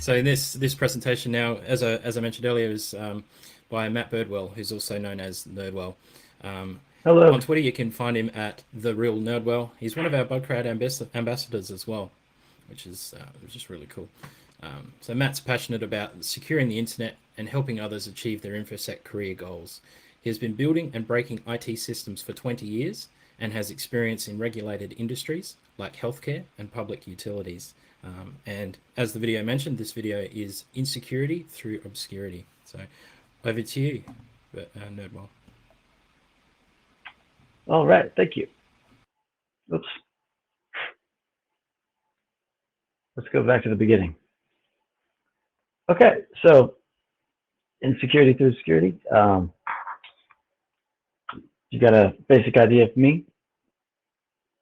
So in this presentation now, as I mentioned earlier, is by Matt Birdwell, who's also known as Nerdwell. On Hello. Twitter, you can find him at the real Nerdwell. He's one of our Bugcrowd ambassadors as well, which is just really cool. So Matt's passionate about securing the internet and helping others achieve their InfoSec career goals. He has been building and breaking IT systems for 20 years and has experience in regulated industries like healthcare and public utilities. And as the video mentioned, this video is Insecurity through Obscurity. So over to you, Nerdwell. All right. Thank you. Oops. Let's go back to the beginning. Okay. So Insecurity through Obscurity. You got a basic idea of me.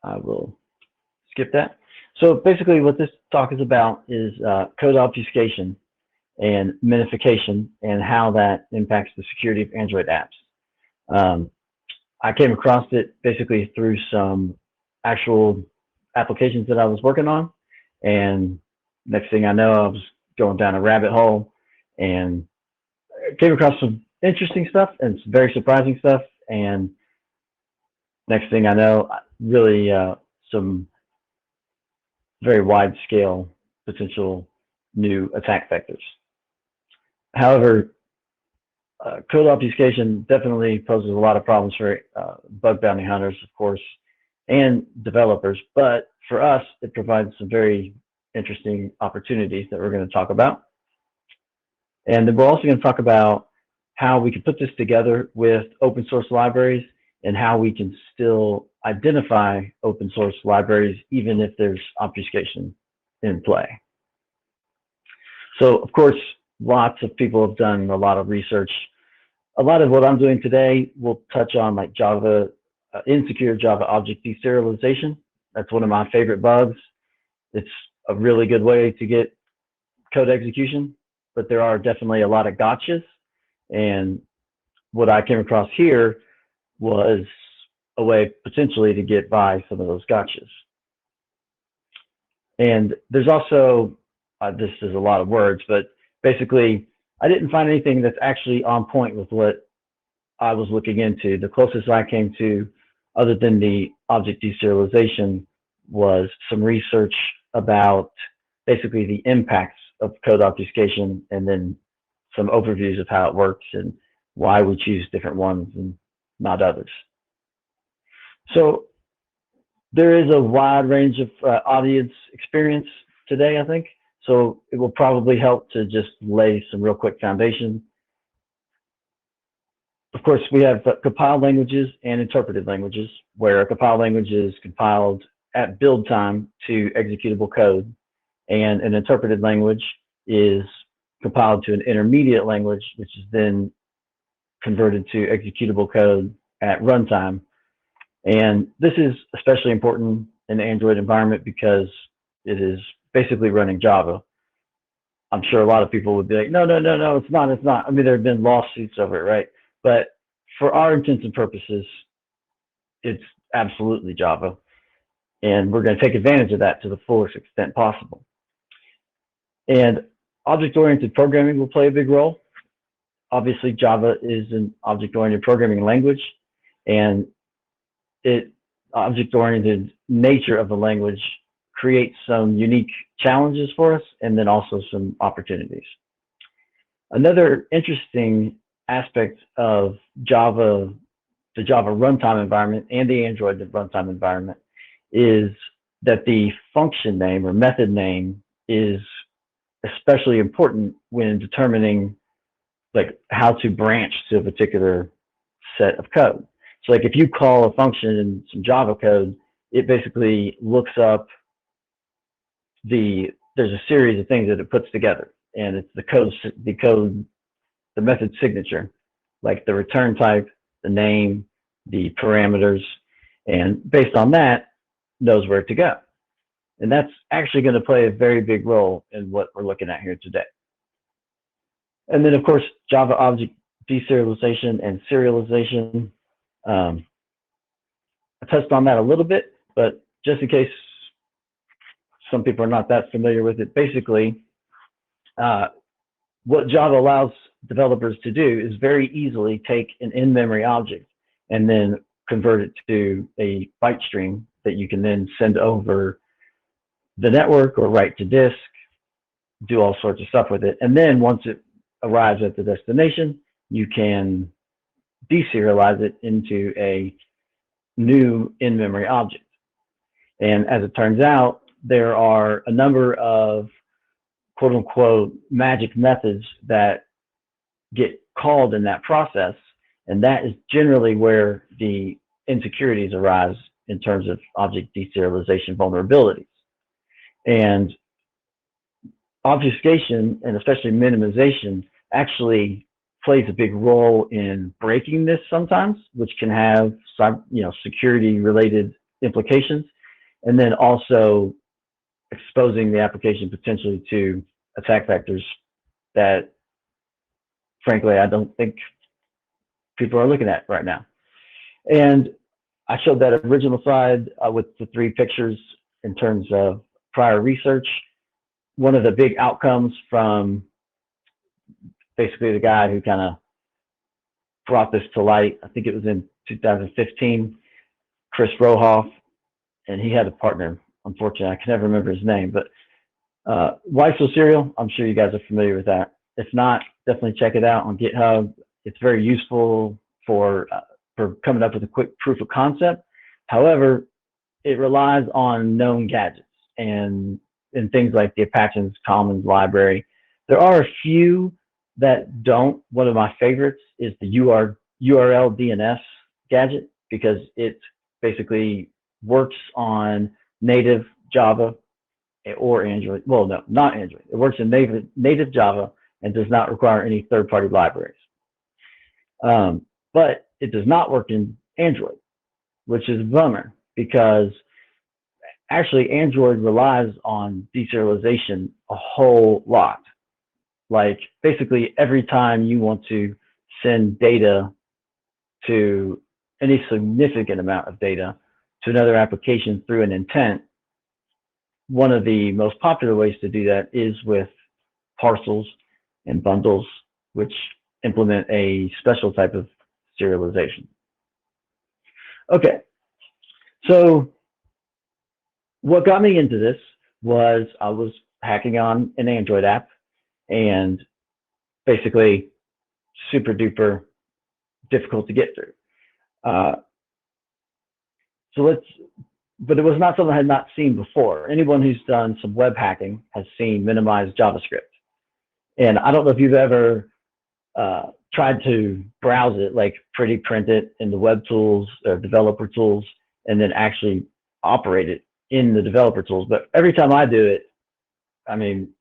I will skip that. So basically what this talk is about is code obfuscation and minification and how that impacts the security of Android apps. I came across it basically through some actual applications that I was working on, and next thing I know, I was going down a rabbit hole and came across some interesting stuff and some very surprising stuff, and next thing I know, really some very wide scale potential new attack vectors. However, code obfuscation definitely poses a lot of problems for bug bounty hunters, of course, and developers. But for us, it provides some very interesting opportunities that we're going to talk about. And then we're also going to talk about how we can put this together with open source libraries and how we can still identify open source libraries even if there's obfuscation in play. So, of course, lots of people have done a lot of research. A lot of what I'm doing today will touch on like Java, insecure Java object deserialization. That's one of my favorite bugs. It's a really good way to get code execution, but there are definitely a lot of gotchas. And what I came across here was a way potentially to get by some of those gotchas. And there's also, this is a lot of words, but basically, I didn't find anything that's actually on point with what I was looking into. The closest I came to, other than the object deserialization, was some research about basically the impacts of code obfuscation and then some overviews of how it works and why we choose different ones and not others. So there is a wide range of audience experience today, I think. So it will probably help to just lay some real quick foundation. Of course, we have compiled languages and interpreted languages, where a compiled language is compiled at build time to executable code, and an interpreted language is compiled to an intermediate language, which is then converted to executable code at runtime. And this is especially important in the Android environment because it is basically running Java. I'm sure a lot of people would be like, no, it's not. I mean, there have been lawsuits over it, right? But for our intents and purposes, it's absolutely Java. And we're going to take advantage of that to the fullest extent possible. And object-oriented programming will play a big role. Obviously, Java is an object-oriented programming language, and object-oriented nature of the language creates some unique challenges for us and then also some opportunities. Another interesting aspect of Java, the Java runtime environment and the Android runtime environment is that the function name or method name is especially important when determining like how to branch to a particular set of code. So like if you call a function in some Java code, it basically looks up there's a series of things that it puts together, and it's the method signature, like the return type, the name, the parameters, and based on that, knows where to go. And that's actually going to play a very big role in what we're looking at here today. And then, of course, Java object deserialization and serialization. I touched on that a little bit, but just in case some people are not that familiar with it, basically, what Java allows developers to do is very easily take an in-memory object and then convert it to a byte stream that you can then send over the network or write to disk, do all sorts of stuff with it. And then once it arrives at the destination, you can deserialize it into a new in-memory object. And as it turns out, there are a number of quote unquote magic methods that get called in that process. And that is generally where the insecurities arise in terms of object deserialization vulnerabilities. And obfuscation, and especially minimization, actually plays a big role in breaking this sometimes, which can have security related implications, and then also exposing the application potentially to attack vectors that frankly I don't think people are looking at right now. And I showed that original slide with the 3 pictures in terms of prior research. One of the big outcomes from basically the guy who kind of brought this to light, I think it was in 2015, Chris Rohoff, and he had a partner. Unfortunately, I can never remember his name, but Weissel Serial, I'm sure you guys are familiar with that. If not, definitely check it out on GitHub. It's very useful for coming up with a quick proof of concept. However, it relies on known gadgets and things like the Apache Commons library. There are a few that don't. One of my favorites is the URL DNS gadget, because it basically works on native Java or Android. Well, no, not Android. It works in native Java and does not require any third-party libraries. But it does not work in Android, which is a bummer, because actually Android relies on deserialization a whole lot. Like basically every time you want to send data, to any significant amount of data to another application through an intent, one of the most popular ways to do that is with parcels and bundles, which implement a special type of serialization. Okay, so what got me into this was I was hacking on an Android app, and basically super duper difficult to get through. But it was not something I had not seen before. Anyone who's done some web hacking has seen minimized JavaScript. And I don't know if you've ever tried to browse it, like pretty print it in the web tools or developer tools, and then actually operate it in the developer tools. But every time I do it, I mean,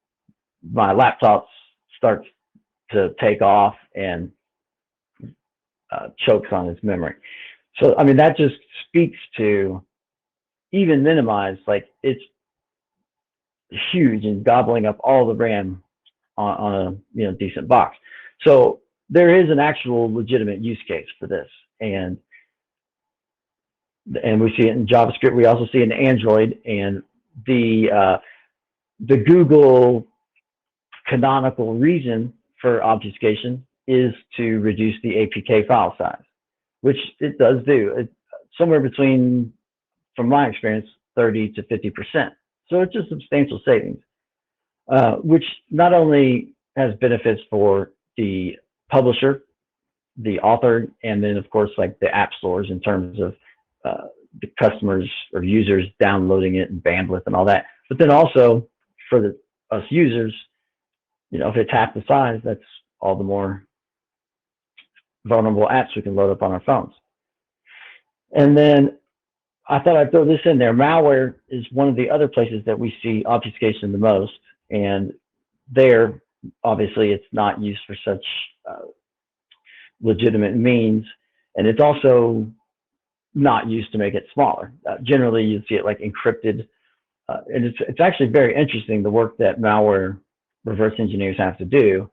my laptop starts to take off and chokes on its memory. So, I mean, that just speaks to, even minimized, like it's huge and gobbling up all the RAM on a decent box. So there is an actual legitimate use case for this, and we see it in JavaScript. We also see it in Android, and the Google canonical reason for obfuscation is to reduce the APK file size, which it does do. Somewhere between, from my experience, 30 to 50%. So it's a substantial savings, which not only has benefits for the publisher, the author, and then of course like the app stores in terms of the customers or users downloading it and bandwidth and all that. But then also for us users, if it's half the size, that's all the more vulnerable apps we can load up on our phones. And then I thought I'd throw this in there. Malware is one of the other places that we see obfuscation the most, and there, obviously, it's not used for such legitimate means, and it's also not used to make it smaller. Generally, you'd see it like encrypted, and it's actually very interesting, the work that malware reverse engineers have to do,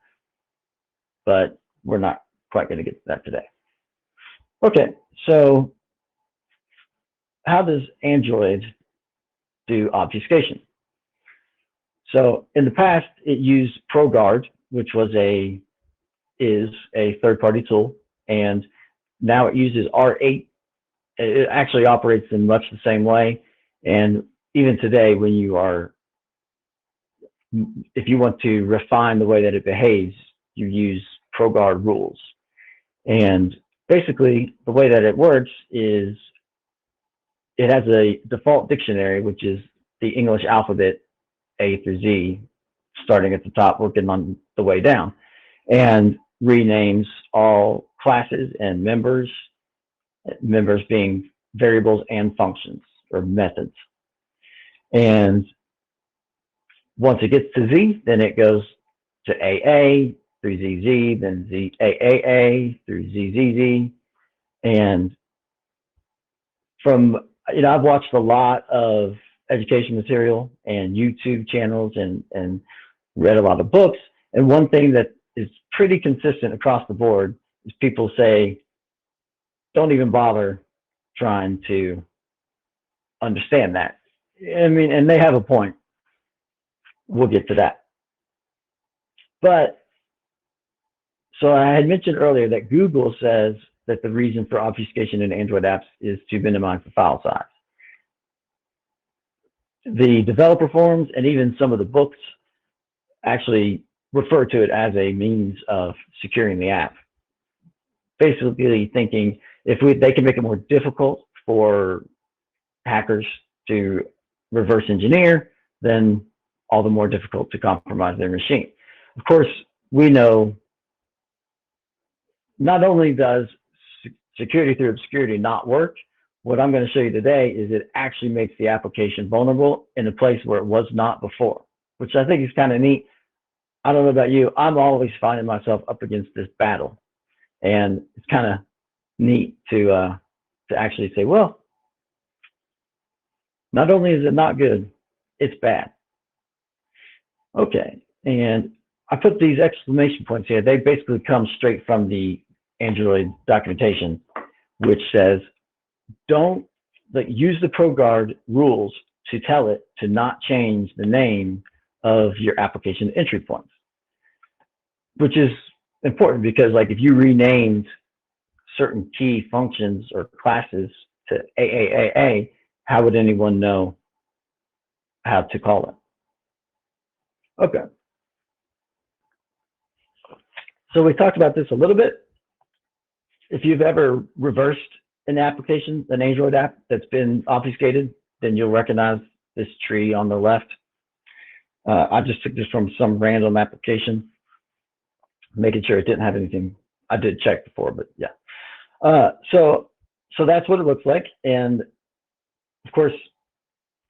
but we're not quite going to get to that today. Okay, so how does Android do obfuscation? So in the past, it used ProGuard, which is a third-party tool, and now it uses R8. It actually operates in much the same way. And even today, if you want to refine the way that it behaves, you use ProGuard rules. And basically, the way that it works is it has a default dictionary, which is the English alphabet A through Z, starting at the top, working on the way down, and renames all classes and members being variables and functions or methods. And once it gets to Z, then it goes to AA through ZZ, then ZAAA through ZZZ. And I've watched a lot of education material and YouTube channels and read a lot of books. And one thing that is pretty consistent across the board is people say, don't even bother trying to understand that. I mean, and they have a point. We'll get to that. But so I had mentioned earlier that Google says that the reason for obfuscation in Android apps is to minimize the file size. The developer forums and even some of the books actually refer to it as a means of securing the app. Basically thinking they can make it more difficult for hackers to reverse engineer, then all the more difficult to compromise their machine. Of course, we know not only does security through obscurity not work, what I'm going to show you today is it actually makes the application vulnerable in a place where it was not before, which I think is kind of neat. I don't know about you, I'm always finding myself up against this battle, and it's kind of neat to actually say, well, not only is it not good, it's bad. Okay, and I put these exclamation points here. They basically come straight from the Android documentation, which says, don't use the ProGuard rules to tell it to not change the name of your application entry points, which is important because if you renamed certain key functions or classes to AAAA, how would anyone know how to call it? Okay. So we talked about this a little bit. If you've ever reversed an application, an Android app that's been obfuscated, then you'll recognize this tree on the left. I just took this from some random application, making sure it didn't have anything. I did check before, but yeah. So that's what it looks like. And of course,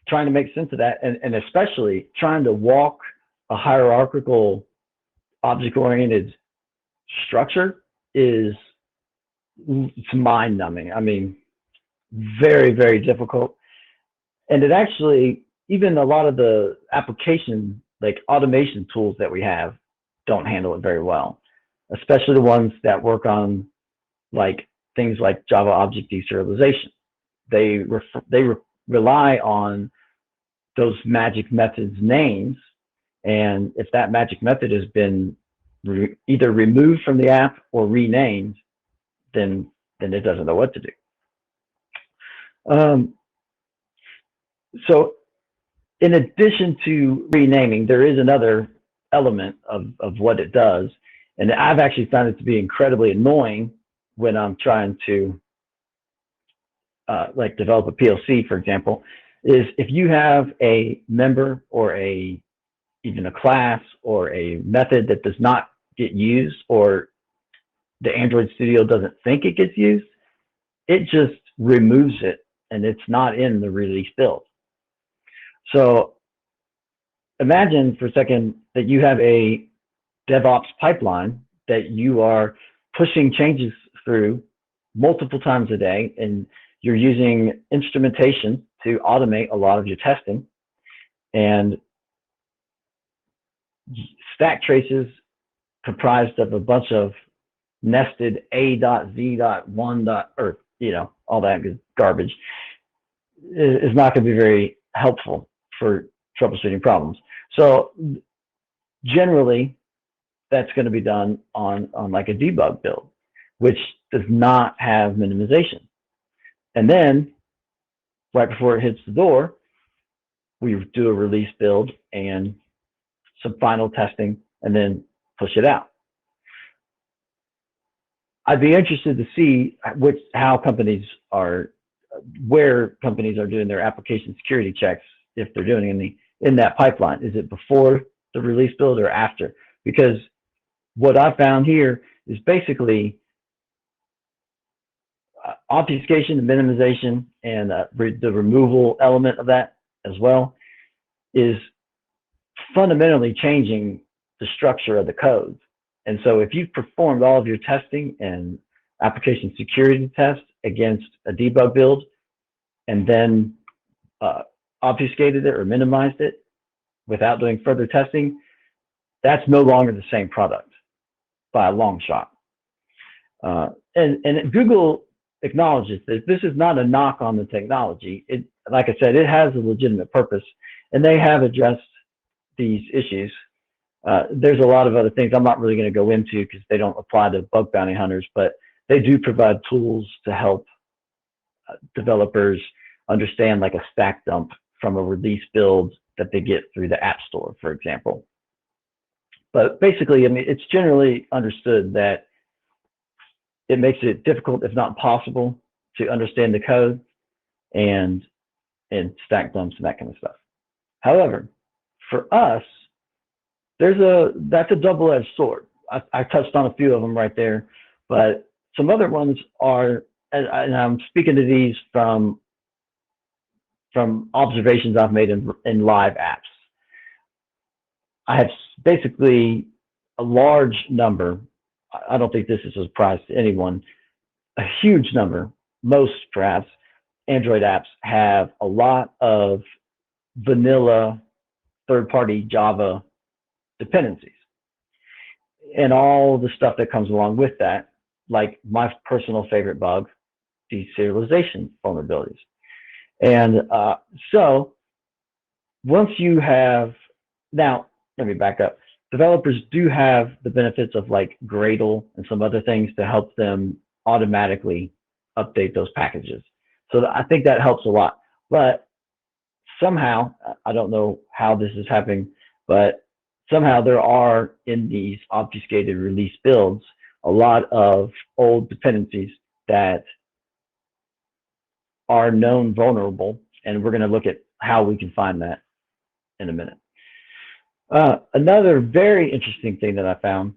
trying to make sense of that, and especially trying to walk a hierarchical object-oriented structure it's mind-numbing. I mean, very, very difficult. And it actually, even a lot of the application, automation tools that we have don't handle it very well, especially the ones that work on things like Java object deserialization. They rely on those magic methods names, and if that magic method has been either removed from the app or renamed, then it doesn't know what to do. So in addition to renaming, there is another element of what it does, and I've actually found it to be incredibly annoying when I'm trying to develop a PLC, for example, is if you have a member or even a class or a method that does not get used, or the Android Studio doesn't think it gets used, it just removes it and it's not in the release build. So imagine for a second that you have a DevOps pipeline that you are pushing changes through multiple times a day, and you're using instrumentation to automate a lot of your testing, and stack traces comprised of a bunch of nested A.Z.1. Or all that garbage is not going to be very helpful for troubleshooting problems. So generally, that's going to be done on like a debug build, which does not have minimization. And then right before it hits the door, we do a release build and some final testing and then push it out. I'd be interested to see where companies are doing their application security checks, if they're doing in that pipeline. Is it before the release build or after? Because what I found here is basically obfuscation and minimization, and the removal element of that as well is fundamentally changing the structure of the code. And so if you've performed all of your testing and application security tests against a debug build and then obfuscated it or minimized it without doing further testing, that's no longer the same product by a long shot. And Google acknowledges that this is not a knock on the technology. It, like I said, it has a legitimate purpose, and they have addressed these issues. There's a lot of other things I'm not really going to go into because they don't apply to bug bounty hunters, but they do provide tools to help developers understand like a stack dump from a release build that they get through the App Store, for example. But basically, I mean, it's generally understood that it makes it difficult, if not impossible, to understand the code and stack dumps and that kind of stuff. However, for us, that's a double-edged sword. I touched on a few of them right there, but some other ones are, and I'm speaking to these from observations I've made in live apps. I have basically a large number. I don't think this is a surprise to anyone. A huge number, most perhaps, Android apps have a lot of vanilla third-party Java dependencies and all the stuff that comes along with that, like my personal favorite bug, deserialization vulnerabilities. And so once you have, now let me back up. Developers do have the benefits of like Gradle and some other things to help them automatically update those packages. So I think that helps a lot. But somehow, I don't know how this is happening, but somehow there are in these obfuscated release builds a lot of old dependencies that are known vulnerable, and we're going to look at how we can find that in a minute. Another very interesting thing that I found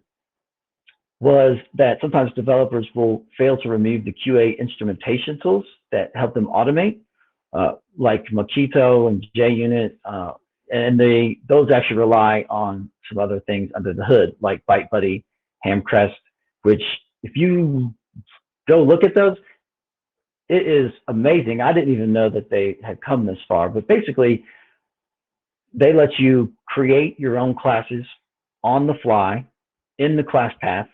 was that sometimes developers will fail to remove the QA instrumentation tools that help them automate, like Mockito and JUnit, and those actually rely on some other things under the hood, like ByteBuddy, Hamcrest, which if you go look at those, it is amazing. I didn't even know that they had come this far, but basically they let you create your own classes on the fly in the class path,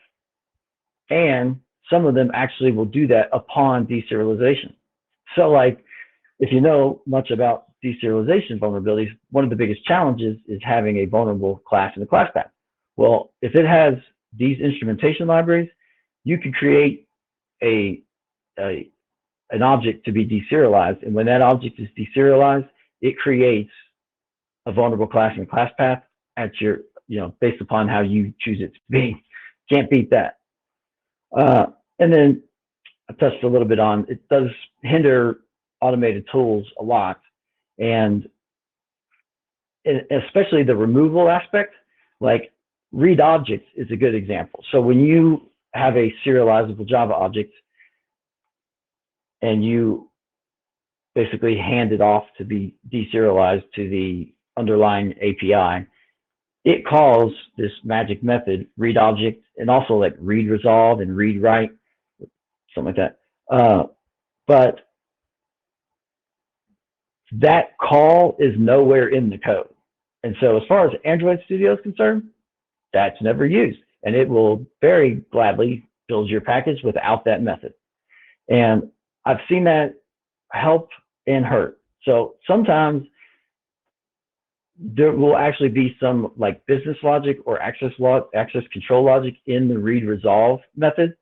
and some of them actually will do that upon deserialization. So like, if you know much about deserialization vulnerabilities, one of the biggest challenges is having a vulnerable class in the class path. Well, if it has these instrumentation libraries, you can create an object to be deserialized, and when that object is deserialized, it creates a vulnerable class in the class path at your, based upon how you choose it to be. Can't beat that. And then I touched a little bit on, it does hinder automated tools a lot, and especially the removal aspect, like read objects is a good example. So when you have a serializable Java object and you basically hand it off to be deserialized to the underlying API, it calls this magic method, read object, and also like read resolve and read write, something like that. But that call is nowhere in the code. And so as far as Android Studio is concerned, that's never used. And it will very gladly build your package without that method. And I've seen that help and hurt. So sometimes there will actually be some like business logic or access control logic in the read resolve method.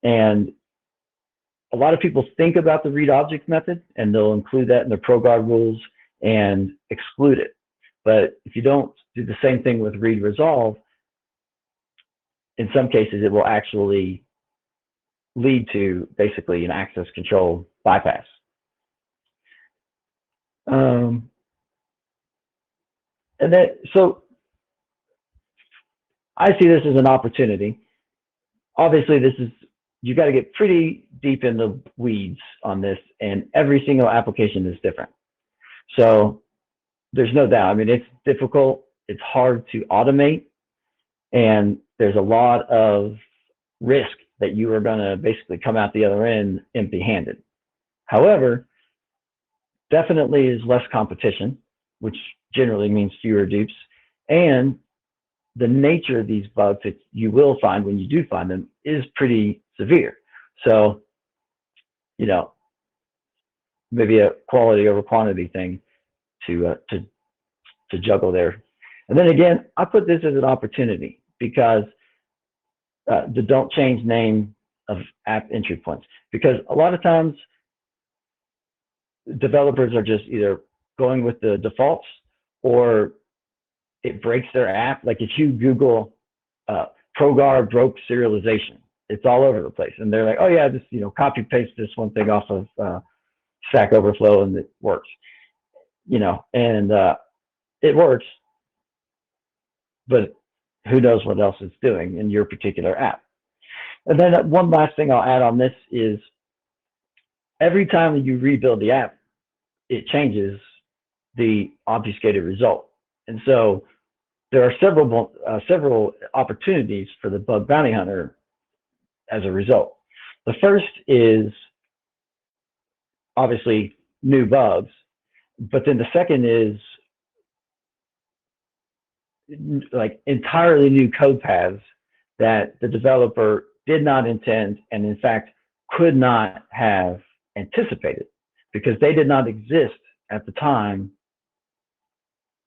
And a lot of people think about the read object method and they'll include that in their ProGuard rules and exclude it. But if you don't do the same thing with read resolve, in some cases it will actually lead to basically an access control bypass. And then, so I see this as an opportunity. Obviously, you got to get pretty deep in the weeds on this, and every single application is different. So there's no doubt. I mean, it's difficult. It's hard to automate, and there's a lot of risk that you are going to basically come out the other end empty-handed. However, definitely is less competition, which generally means fewer dupes, and the nature of these bugs that you will find when you do find them is pretty severe. So, you know, maybe a quality over quantity thing to juggle there. And then again, I put this as an opportunity because the don't change name of app entry points, because a lot of times developers are just either going with the defaults or it breaks their app. Like if you Google ProGuard broke serialization, it's all over the place. And they're like, oh yeah, just, you know, copy paste this one thing off of Stack Overflow and it works, you know, and it works, but who knows what else it's doing in your particular app. And then one last thing I'll add on this is every time you rebuild the app, it changes the obfuscated result. And so there are several opportunities for the bug bounty hunter as a result. The first is obviously new bugs, but then the second is like entirely new code paths that the developer did not intend and in fact could not have anticipated because they did not exist at the time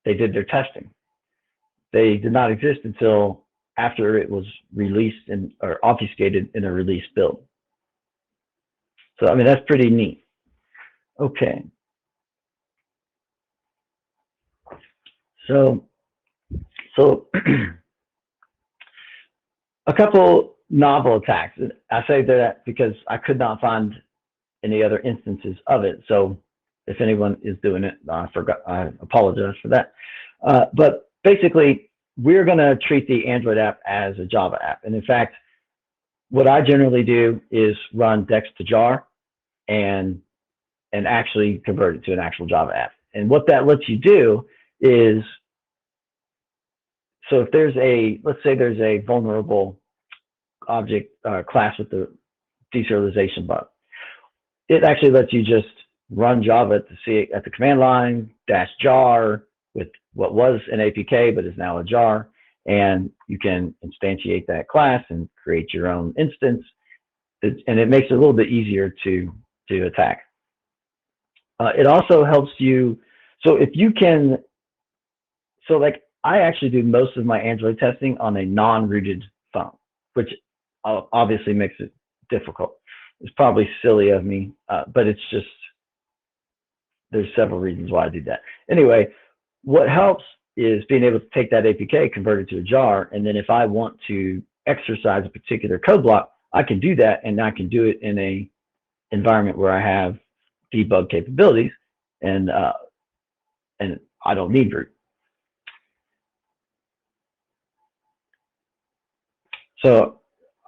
they did their testing. They did not exist until after it was released or obfuscated in a release build. So, I mean, that's pretty neat. Okay. So a couple novel attacks. I say that because I could not find any other instances of it. So if anyone is doing it, I apologize for that. But basically, we're going to treat the Android app as a Java app. And in fact, what I generally do is run dex to jar and actually convert it to an actual Java app. And what that lets you do is, so if there's let's say there's a vulnerable object class with the deserialization bug, it actually lets you just run Java to see it at the command line, -jar with what was an APK but is now a jar, and you can instantiate that class and create your own instance, and it makes it a little bit easier to attack. It also helps you, so if you can, so like I actually do most of my Android testing on a non-rooted phone, which obviously makes it difficult. It's probably silly of me, but it's just, there's several reasons why I do that. Anyway, what helps is being able to take that APK, convert it to a jar, and then if I want to exercise a particular code block, I can do that, and I can do it in a environment where I have debug capabilities, and I don't need root. So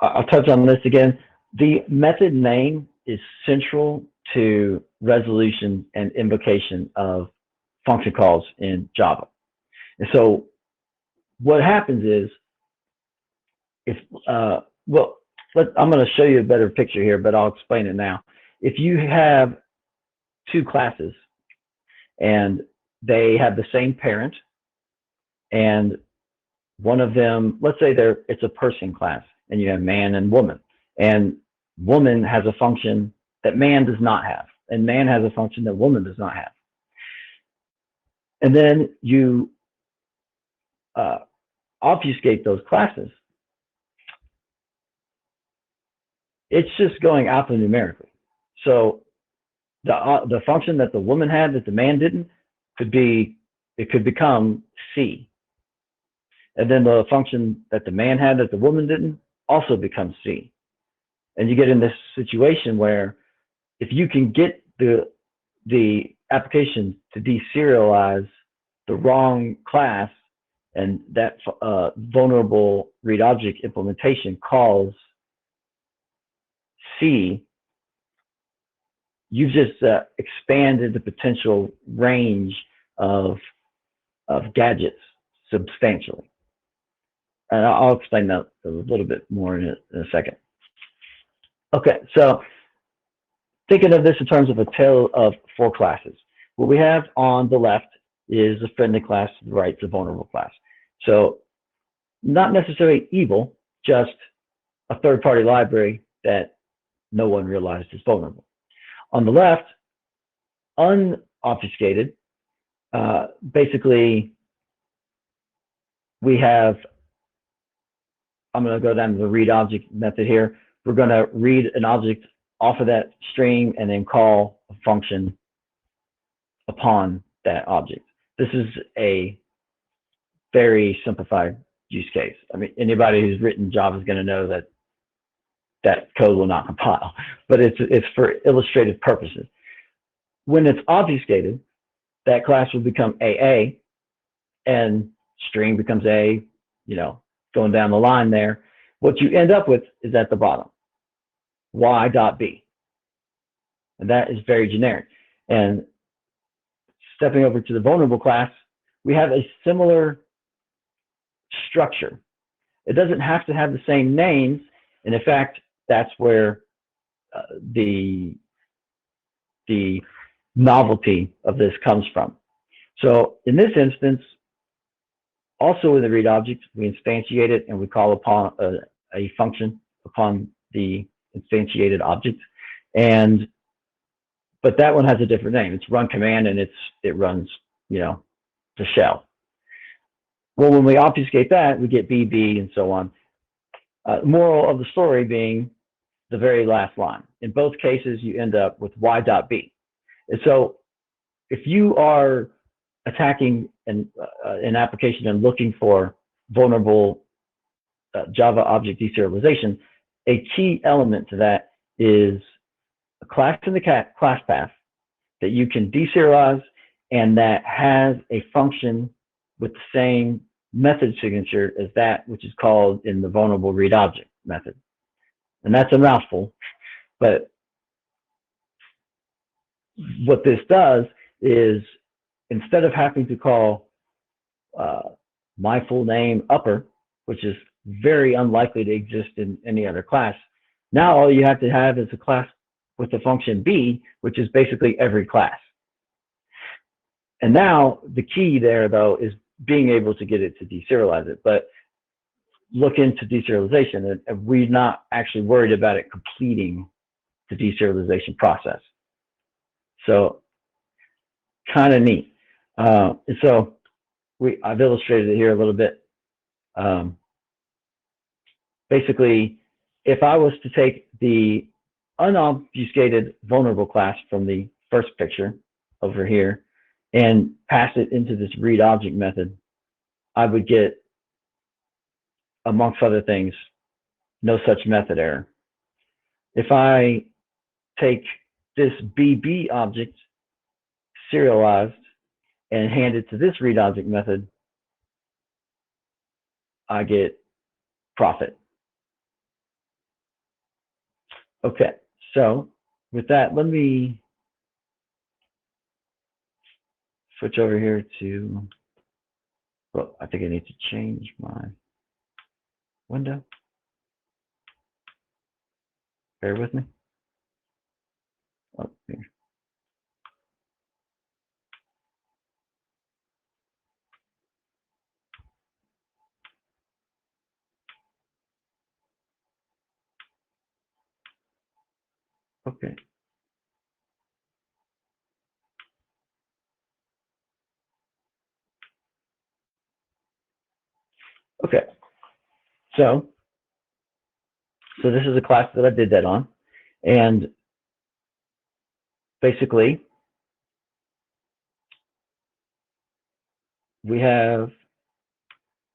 I'll touch on this again. The method name is central to resolution and invocation of function calls in Java. And so what happens is, if well, I'm going to show you a better picture here, but I'll explain it now. If you have two classes and they have the same parent, and one of them, let's say it's a person class, and you have man and woman, and woman has a function that man does not have, and man has a function that woman does not have. and then you obfuscate those classes, it's just going alphanumerically. So the function that the woman had that the man didn't could become C. And then the function that the man had that the woman didn't also becomes C. And you get in this situation where if you can get the application to deserialize the wrong class, and that vulnerable read object implementation calls C, you've just expanded the potential range of gadgets substantially. And I'll explain that a little bit more in a second. Okay, so thinking of this in terms of a tale of four classes. What we have on the left is a friendly class, to the right is a vulnerable class. So not necessarily evil, just a third-party library that no one realized is vulnerable. On the left, unobfuscated, basically we have, I'm going to go down to the read object method here. We're going to read an object off of that string and then call a function upon that object. This is a very simplified use case. I mean, anybody who's written Java is going to know that that code will not compile, but it's for illustrative purposes. When it's obfuscated, that class will become AA, and string becomes A, you know, going down the line there. What you end up with is at the bottom, y.b. And that is very generic. And stepping over to the vulnerable class, we have a similar structure. It doesn't have to have the same names. And in fact, that's where the novelty of this comes from. So in this instance, also in the read object, we instantiate it and we call upon a function upon the instantiated object. But that one has a different name. It's run command, and it runs, you know, the shell. Well, when we obfuscate that, we get BB and so on. Moral of the story being the very last line. In both cases, you end up with y.b. And so if you are attacking an application and looking for vulnerable Java object deserialization, a key element to that is a class in the class path that you can deserialize and that has a function with the same method signature as that which is called in the vulnerable read object method. And that's a mouthful, but what this does is instead of having to call my full name upper, which is very unlikely to exist in any other class, now all you have to have is a class with the function B, which is basically every class. And now the key there, though, is being able to get it to deserialize it. But look into deserialization, and we're not actually worried about it completing the deserialization process. So kind of neat. And so I've illustrated it here a little bit. Basically, if I was to take the unobfuscated vulnerable class from the first picture over here and pass it into this read object method, I would get, amongst other things, no such method error. If I take this BB object serialized and hand it to this read object method, I get profit. Okay, so with that, let me switch over here to, well, I think I need to change my window. Bear with me. Oh, here. Okay. So this is a class that I did that on. And basically, we have,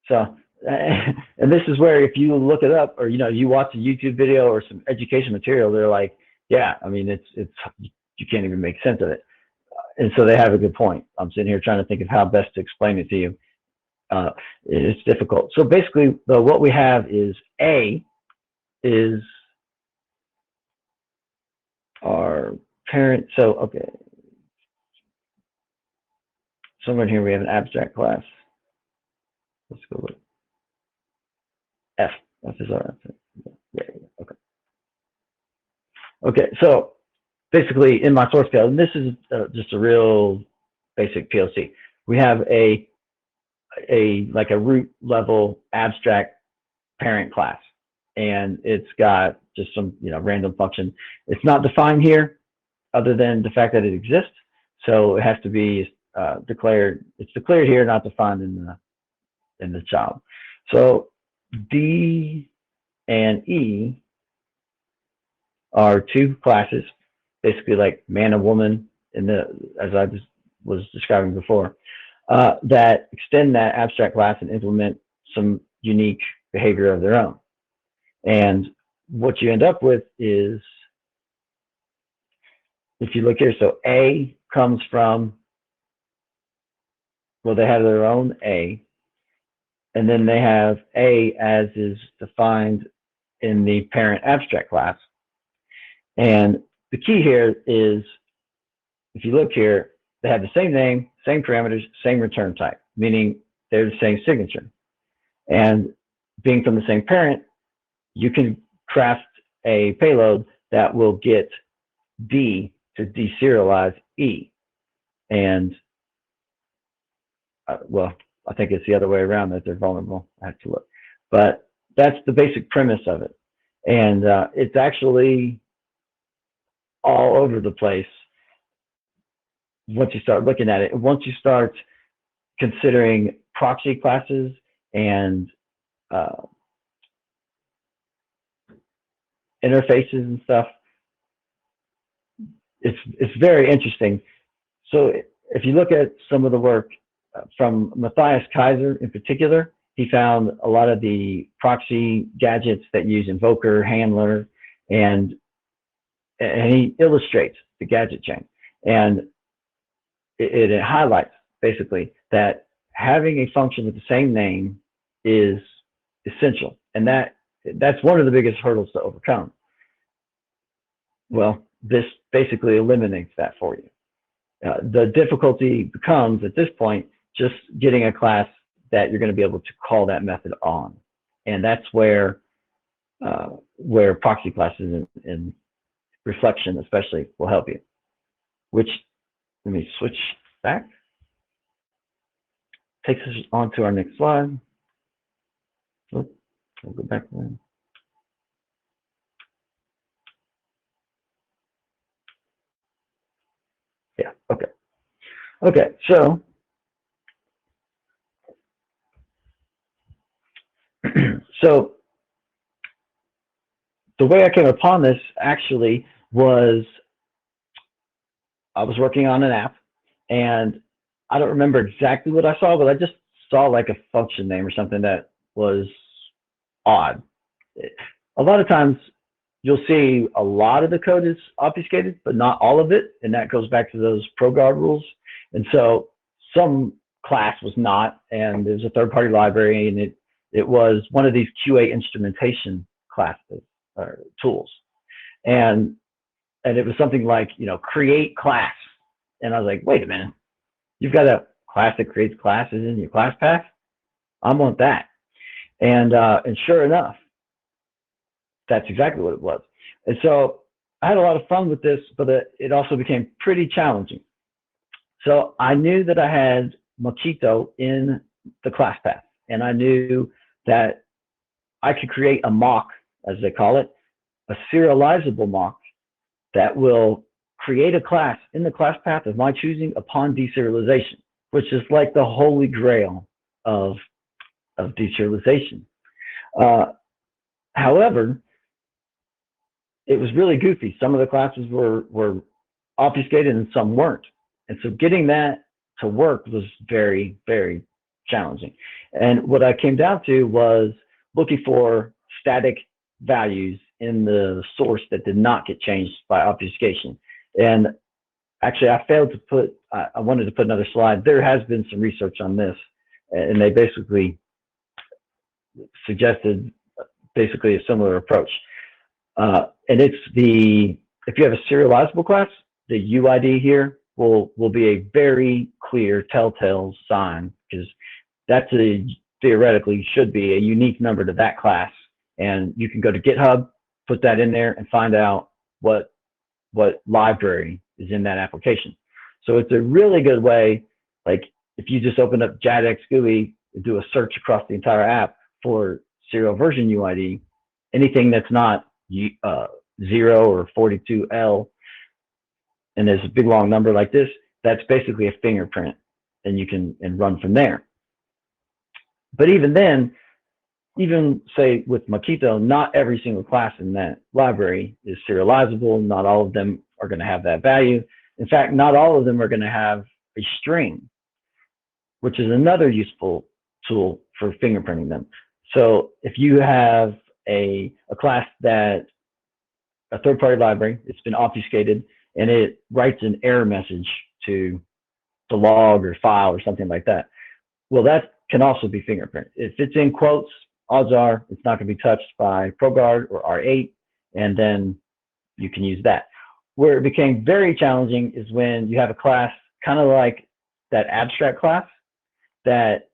so, and this is where if you look it up or, you watch a YouTube video or some education material, they're like, yeah, I mean, it's you can't even make sense of it. And so they have a good point. I'm sitting here trying to think of how best to explain it to you. It's difficult. So basically, what we have is A is our parent. So, okay. Somewhere in here we have an abstract class. Let's go with F. F is our abstract. Yeah, okay. Okay, so basically in my source code, and this is just a real basic PLC, we have a root level abstract parent class, and it's got just some random function. It's not defined here other than the fact that it exists, so it has to be declared. It's declared here, not defined in the child. So D and E are two classes, basically like man and woman as I was describing before, that extend that abstract class and implement some unique behavior of their own. And what you end up with is, if you look here, so A comes from, well, they have their own A, and then they have A as is defined in the parent abstract class. And the key here is, if you look here, they have the same name, same parameters, same return type, meaning they're the same signature. And being from the same parent, you can craft a payload that will get D to deserialize E. And, well, I think it's the other way around, that they're vulnerable. I have to look. But that's the basic premise of it. And it's actually all over the place once you start looking at it. Once you start considering proxy classes and interfaces and stuff, it's very interesting. So if you look at some of the work from Matthias Kaiser in particular, he found a lot of the proxy gadgets that use invoker, handler, and he illustrates the gadget chain. And it highlights basically that having a function with the same name is essential. And that's one of the biggest hurdles to overcome. Well, this basically eliminates that for you. The difficulty becomes at this point just getting a class that you're going to be able to call that method on. And that's where proxy classes and reflection especially will help you. Which, let me switch back. Takes us on to our next slide. We'll go back one. Yeah, okay. Okay, so so the way I came upon this actually was, I was working on an app, and I don't remember exactly what I saw, but I just saw like a function name or something that was odd. A lot of times you'll see a lot of the code is obfuscated, but not all of it. And that goes back to those ProGuard rules. And so some class was not, and there's a third-party library, and it was one of these QA instrumentation classes or tools. And it was something like, create class. And I was like, wait a minute, you've got a class that creates classes in your class path? I want that. And sure enough, that's exactly what it was. And so I had a lot of fun with this, but it also became pretty challenging. So I knew that I had Mockito in the class path, and I knew that I could create a mock, as they call it, a serializable mock that will create a class in the class path of my choosing upon deserialization, which is like the holy grail of deserialization. Uh, However, it was really goofy. Some of the classes were obfuscated and some weren't. And so getting that to work was very, very challenging. And what I came down to was looking for static values in the source that did not get changed by obfuscation. And actually, I failed to put, I wanted to put another slide. There has been some research on this, and they basically suggested basically a similar approach. And it's if you have a serializable class, the UID here will be a very clear telltale sign, because that's theoretically should be a unique number to that class. And you can go to GitHub, put that in there, and find out what library is in that application. So it's a really good way, like if you just open up JADX GUI and do a search across the entire app for serial version UID, anything that's not 0 or 42L, and there's a big long number like this, that's basically a fingerprint, and you can run from there. But even then, even say with Mockito, not every single class in that library is serializable. Not all of them are going to have that value. In fact, not all of them are going to have a string, which is another useful tool for fingerprinting them. So if you have a class that a third-party library, it's been obfuscated, and it writes an error message to the log or file or something like that, well, that can also be fingerprinted. If it's in quotes, odds are it's not going to be touched by ProGuard or R8, and then you can use that. Where it became very challenging is when you have a class kind of like that abstract class that,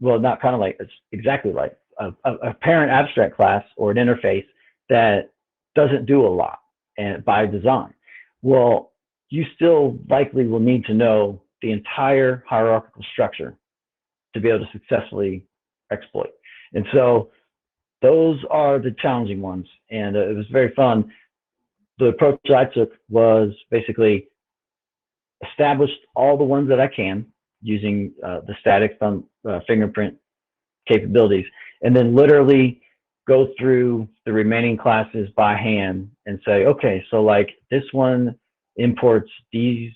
well, not kind of like, it's exactly like a parent abstract class or an interface that doesn't do a lot and by design. Well, you still likely will need to know the entire hierarchical structure to be able to successfully exploit. And so those are the challenging ones. And it was very fun. The approach I took was basically established all the ones that I can using the static fingerprint capabilities, and then literally go through the remaining classes by hand and say, okay, so like this one imports these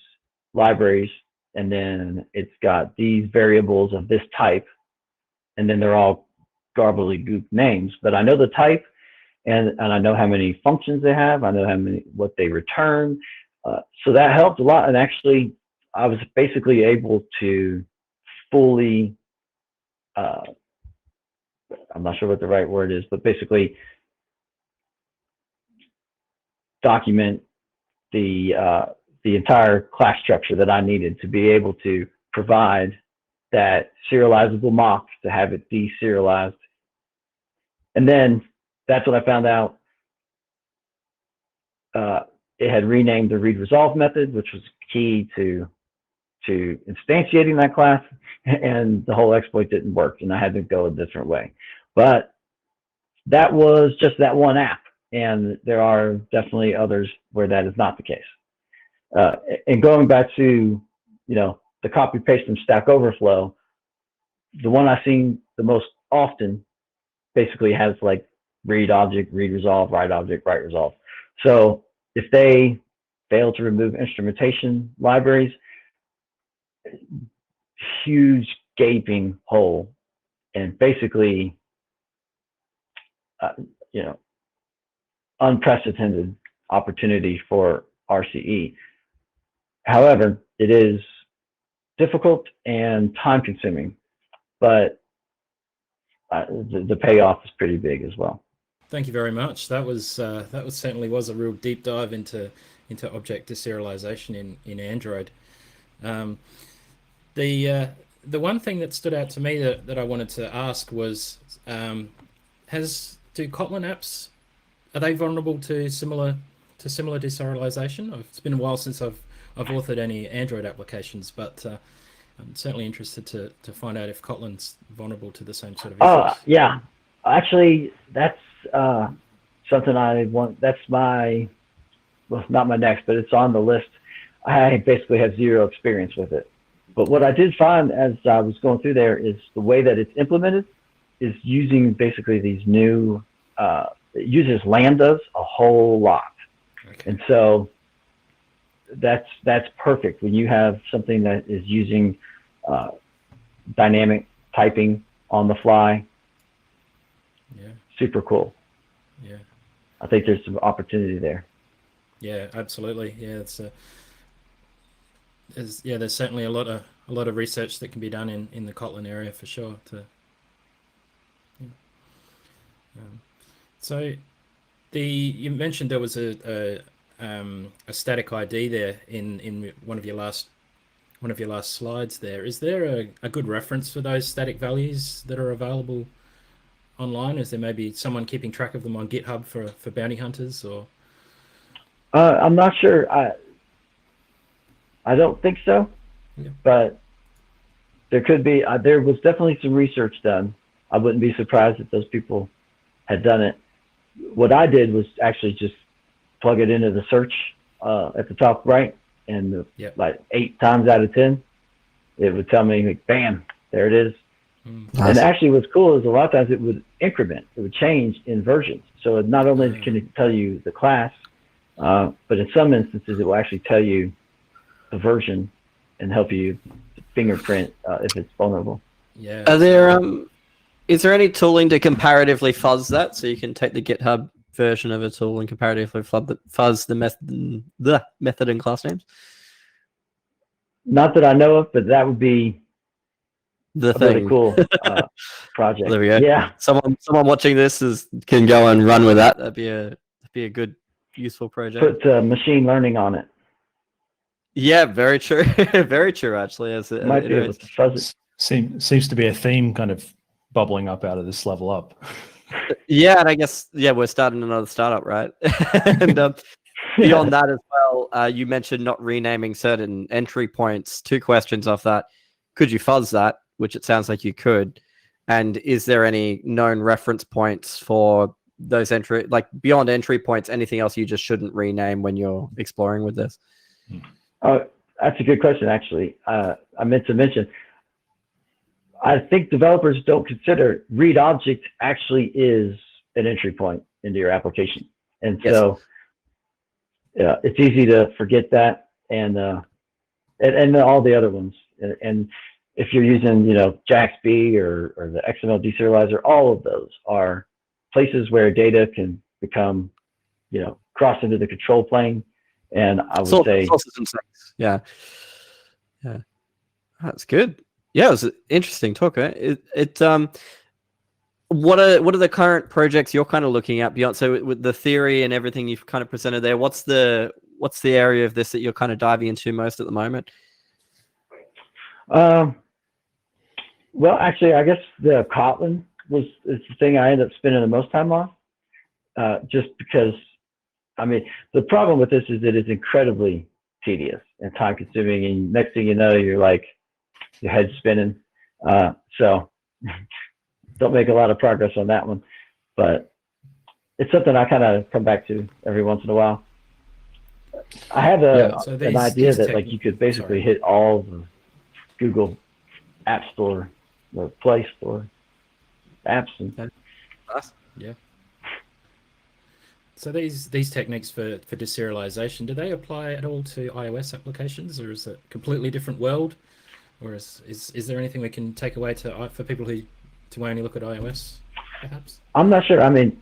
libraries, and then it's got these variables of this type, and then they're all gobbledygook names, but I know the type, and I know how many functions they have. I know what they return. So that helped a lot. And actually, I was basically able to fully, I'm not sure what the right word is, but basically document the entire class structure that I needed to be able to provide that serializable mock to have it deserialized. And then that's when I found out it had renamed the read resolve method, which was key to instantiating that class, and the whole exploit didn't work, and I had to go a different way. But that was just that one app, and there are definitely others where that is not the case. And going back to, the copy paste from Stack Overflow, the one I've seen the most often basically has like read object, read resolve, write object, write resolve. So if they fail to remove instrumentation libraries, huge gaping hole, and basically, unprecedented opportunity for RCE. However, it is difficult and time consuming, but the payoff is pretty big as well. Thank you very much. That was certainly was a real deep dive into object deserialization in Android. The one thing that stood out to me that I wanted to ask was, do Kotlin apps, are they vulnerable to similar deserialization? It's been a while since I've authored any Android applications, but I'm certainly interested to find out if Kotlin's vulnerable to the same sort of issues. Yeah, actually, that's something I want. That's not my next, but it's on the list. I basically have zero experience with it. But what I did find as I was going through there is the way that it's implemented is using basically these new, it uses lambdas a whole lot. Okay. And so that's perfect when you have something that is using dynamic typing on the fly. Yeah. Super cool. Yeah. I think there's some opportunity there. Yeah, absolutely. Yeah, there's certainly a lot of research that can be done in the Kotlin area for sure. Yeah. So you mentioned there was a static ID there in one of your last slides there. Is there a good reference for those static values that are available online? Is there maybe someone keeping track of them on GitHub for bounty hunters or? I'm not sure. I don't think so, Yeah. but there could be. There was definitely some research done. I wouldn't be surprised if those people had done it. What I did was actually just plug it into the search at the top right, and like 8 times out of 10, it would tell me, like, bam, there it is. Nice. And actually, what's cool is a lot of times it would increment. It would change in versions. So not only can it tell you the class, but in some instances, it will actually tell you the version and help you fingerprint if it's vulnerable. Yeah. Are there is there any tooling to comparatively fuzz that, so you can take the GitHub version of a tool and comparatively fuzz the method and class names? Not that I know of, but that would be The a thing. really cool project. There we go. Yeah. Someone watching this can go and run with that. That'd be a good, useful project. Put machine learning on it. Yeah, very true. Very true, actually. Might be able to fuzz it. Seems to be a theme kind of bubbling up out of this level up. Yeah, and I guess we're starting another startup, right? And beyond that as well, you mentioned not renaming certain entry points. 2 questions off that. Could you fuzz that? Which it sounds like you could. And is there any known reference points for those beyond entry points, anything else you just shouldn't rename when you're exploring with this? That's a good question, actually. I meant to mention, I think developers don't consider read object actually is an entry point into your application. And so it's easy to forget that and all the other ones. And if you're using, JAXB or the XML deserializer, all of those are places where data can become, cross into the control plane. And I would say, yeah, that's good. Yeah, it was an interesting talk. Right? What are the current projects you're kind of looking at beyond? So with the theory and everything you've kind of presented there, what's the area of this that you're kind of diving into most at the moment? Well, actually, I guess the Kotlin is the thing I ended up spending the most time on, just because. I mean, the problem with this is that it's incredibly tedious and time consuming, and next thing you know, you're like, your head's spinning. So don't make a lot of progress on that one, but it's something I kind of come back to every once in a while. I have an idea that like you could basically hit all the Google App Store, the Play Store apps. And, yeah. So these techniques for deserialization, do they apply at all to iOS applications, or is it a completely different world? Or is there anything we can take away for people to only look at iOS, perhaps? I'm not sure. I mean,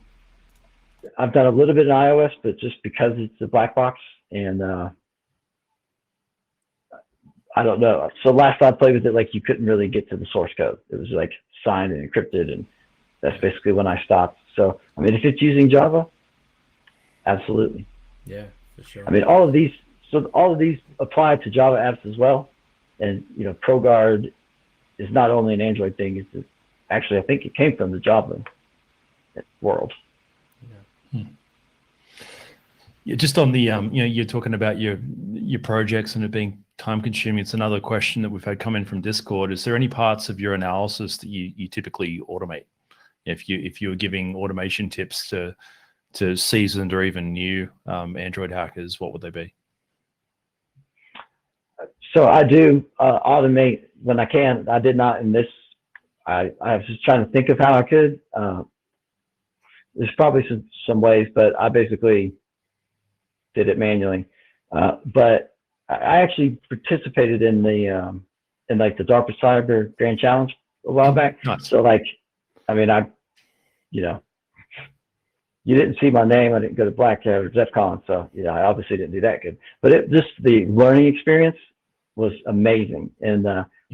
I've done a little bit in iOS, but just because it's a black box, and I don't know. So last I played with it, like you couldn't really get to the source code. It was like signed and encrypted, and that's basically when I stopped. So I mean, if it's using Java, absolutely. Yeah, for sure. I mean, all of these apply to Java apps as well. And ProGuard is not only an Android thing. It's actually, I think it came from the Java world. Yeah, just on the you're talking about your projects and it being time consuming. It's another question that we've had come in from Discord. Is there any parts of your analysis that you typically automate? If you were giving automation tips to seasoned or even new Android hackers, what would they be? So I do automate when I can. I did not in this I was just trying to think of how I could. There's probably some ways, but I basically did it manually. But I actually participated in the in like the DARPA Cyber Grand Challenge a while back. Nice. So like, I mean, you didn't see my name. I didn't go to Black Hat or DEFCON, so I obviously didn't do that good. But just the learning experience was amazing, and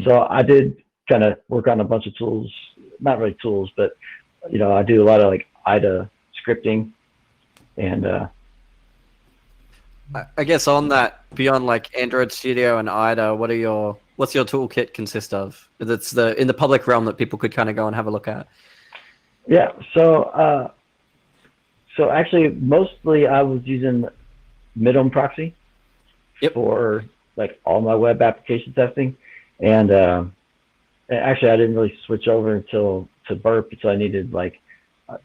so I did kind of work on a bunch of tools, not really tools, but I do a lot of like IDA scripting, and I guess on that, beyond like Android Studio and IDA, what's your toolkit consist of? That's in the public realm that people could kind of go and have a look at. Yeah, so actually, mostly I was using Middle Proxy for like all my web application testing, and actually I didn't really switch over until to Burp, so I needed like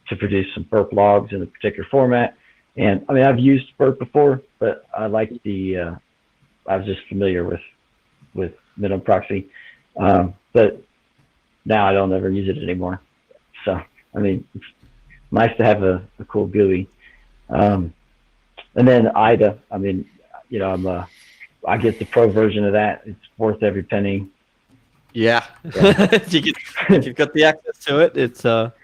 to produce some Burp logs in a particular format. And I mean, I've used Burp before, but I like I was just familiar with Middle Proxy, but now I don't ever use it anymore. So I mean, it's nice to have a cool GUI. And then IDA, I mean, I get the pro version of that. It's worth every penny. Yeah. If you've got the access to it, it's Have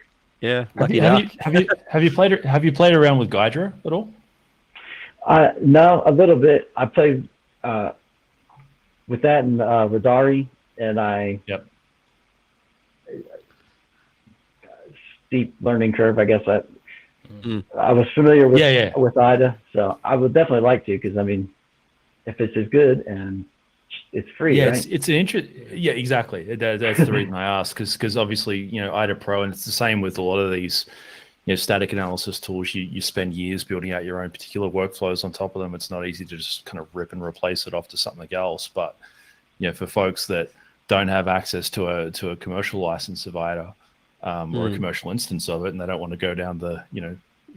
you played around with Gydra at all? No, a little bit. I played with that in Radari, and steep learning curve, I guess. I was familiar with IDA, so I would definitely like to, because I mean, if it's as good and it's free, right? it's an Yeah, exactly. That's the reason I asked, because obviously IDA Pro, and it's the same with a lot of these static analysis tools. You spend years building out your own particular workflows on top of them. It's not easy to just kind of rip and replace it off to something else. But for folks that don't have access to a commercial license of IDA, or a commercial instance of it, and they don't want to go down the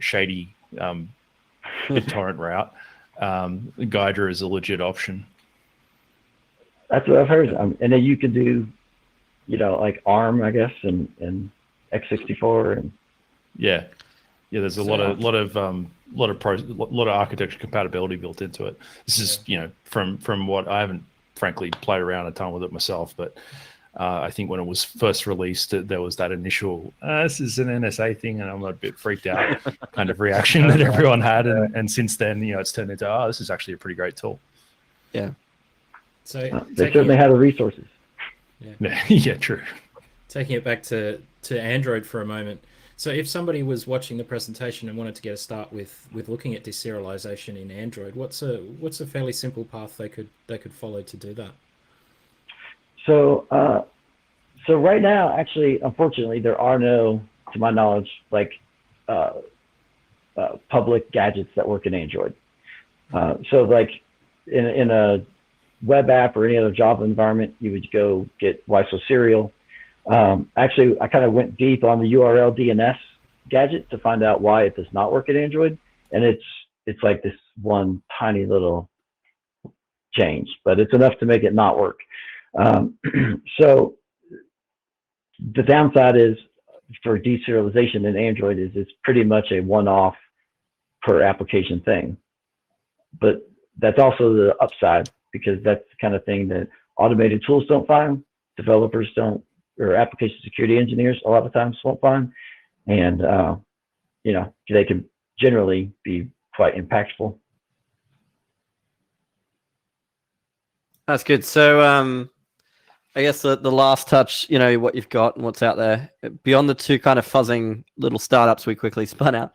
shady BitTorrent route, Gydra is a legit option. That's what I've heard. And then you can do like ARM, I guess, and x64, and there's a lot of architecture compatibility built into it. This is from what I haven't frankly played around a ton with it myself, but I think when it was first released, there was that initial, this is an NSA thing, and I'm a bit freaked out kind of reaction that everyone had. And since then, it's turned into, this is actually a pretty great tool. Yeah. So they certainly have the resources. Yeah, true. Taking it back to Android for a moment. So if somebody was watching the presentation and wanted to get a start with looking at deserialization in Android, what's a fairly simple path they could follow to do that? So right now, actually, unfortunately, there are no, to my knowledge, like public gadgets that work in Android. So like in a web app or any other Java environment, you would go get WISO serial. Actually, I kind of went deep on the URL DNS gadget to find out why it does not work in Android, and it's like this one tiny little change, but it's enough to make it not work. So the downside is for deserialization in Android is it's pretty much a one-off per application thing. But that's also the upside, because that's the kind of thing that automated tools don't find, developers don't, or application security engineers a lot of times won't find. And, they can generally be quite impactful. That's good. So, I guess the last touch, what you've got and what's out there beyond the two kind of fuzzing little startups we quickly spun out.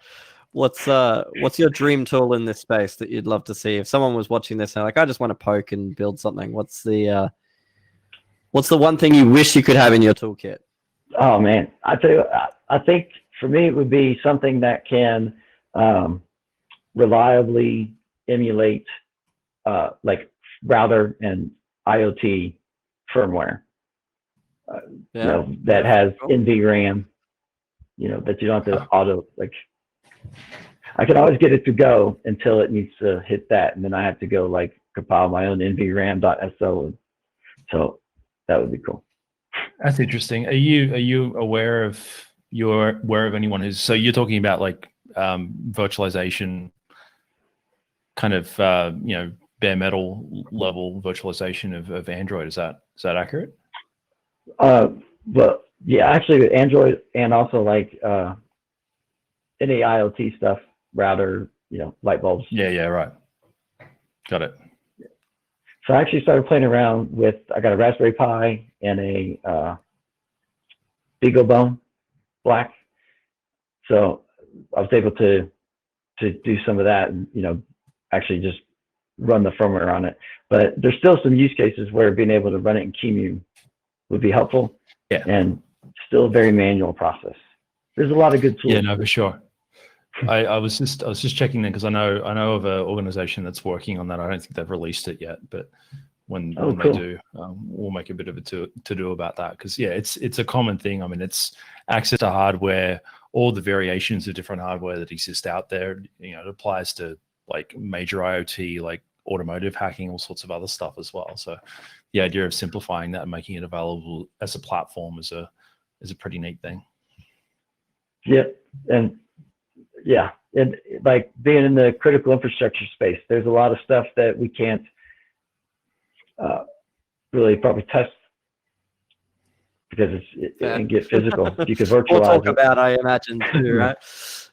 What's your dream tool in this space that you'd love to see? If someone was watching this and like, I just want to poke and build something, what's the one thing you wish you could have in your toolkit? Oh man, I tell you, I think for me it would be something that can reliably emulate like router and IoT firmware, that has NVRAM, that you don't have to auto, like, I can always get it to go until it needs to hit that, and then I have to go like compile my own NVRAM.so, so that would be cool. That's interesting. Are you aware of anyone who's, so you're talking about like virtualization, kind of bare metal level virtualization of Android? Is that accurate? But yeah, actually with Android and also like any IoT stuff, router, light bulbs. Yeah, right. Got it. So I actually started playing around with, I got a Raspberry Pi and a BeagleBone Black. So I was able to do some of that and, actually just run the firmware on it. But there's still some use cases where being able to run it in QEMU would be helpful. Yeah. And still a very manual process. There's a lot of good tools. Yeah, no, for sure. I was just checking in because I know of an organization that's working on that. I don't think they've released it yet, but when cool. they do, we'll make a bit of a to do about that, because it's a common thing. I mean, it's access to hardware, all the variations of different hardware that exist out there. It applies to like major IoT, like automotive hacking, all sorts of other stuff as well. So the idea of simplifying that and making it available as a platform is a pretty neat thing. Yeah, and like being in the critical infrastructure space, there's a lot of stuff that we can't really probably test because it can get physical. You could virtualize we'll talk it. about, I imagine, too, right?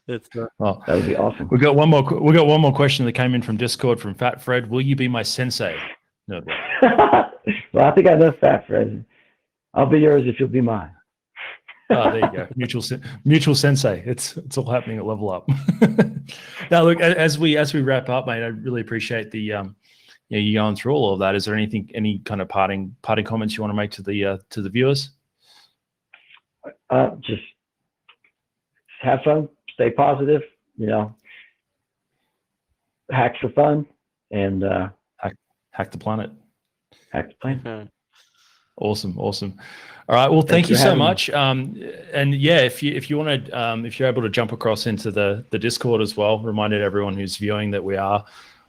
It's that would be awesome. We got one more question that came in from Discord from Fat Fred. Will you be my sensei? Nerdwell. Well, I think I know Fat Fred. I'll be yours if you'll be mine. Oh, there you go. Mutual sensei. It's all happening at Level Up. Now, look, as we wrap up, mate, I really appreciate the you going through all of that. Is there any kind of parting comments you want to make to the viewers? Just have fun, stay positive. Hack for fun, and hack the planet. Hack the planet. Okay. Awesome. All right. Well, thank you so much. And yeah, if you want to, if you're able to jump across into the Discord as well, reminded everyone who's viewing that we are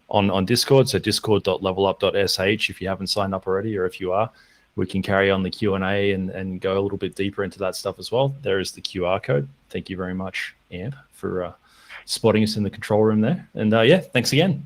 on Discord. So discord.levelup.sh if you haven't signed up already, or if you are, we can carry on the Q&A and go a little bit deeper into that stuff as well. There is the QR code. Thank you very much, Amp, for spotting us in the control room there. And yeah, thanks again.